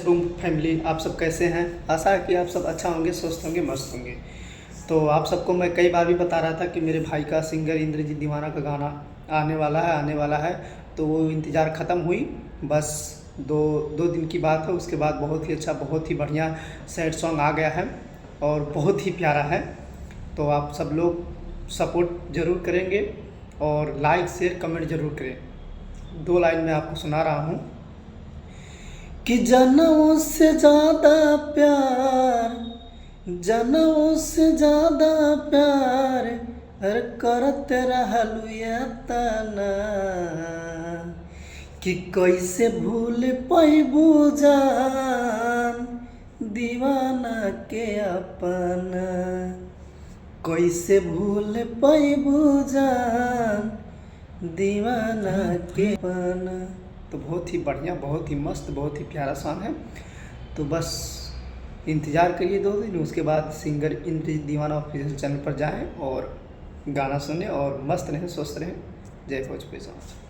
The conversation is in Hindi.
रूम फैमिली, आप सब कैसे हैं? आशा है कि आप सब अच्छा होंगे, स्वस्थ होंगे, मस्त होंगे। तो आप सबको मैं कई बार भी बता रहा था कि मेरे भाई का सिंगर इंद्रजीत दीवाना का गाना आने वाला है। तो वो इंतज़ार ख़त्म हुई, बस दो दो दिन की बात है। उसके बाद बहुत ही अच्छा, बहुत ही बढ़िया सैड सॉन्ग आ गया है और बहुत ही प्यारा है। तो आप सब लोग सपोर्ट ज़रूर करेंगे और लाइक शेयर कमेंट ज़रूर करें। 2 लाइन मैं आपको सुना रहा हूँ कि जनों से ज़्यादा प्यार, जनों से ज़्यादा प्यार हर करते रहलू ये तना कि कैसे भूल पैबू जान दीवाना के अपना, कैसे भूल पैबू जान दीवाना के अपना। तो बहुत ही बढ़िया, बहुत ही मस्त, बहुत ही प्यारा सॉन्ग है। तो बस इंतज़ार करिए 2 दिन, उसके बाद सिंगर इंद्रजीत दीवाना ऑफिशियल चैनल पर जाएं और गाना सुने और मस्त रहें, स्वस्थ रहें। जय भोजपुरी समाज।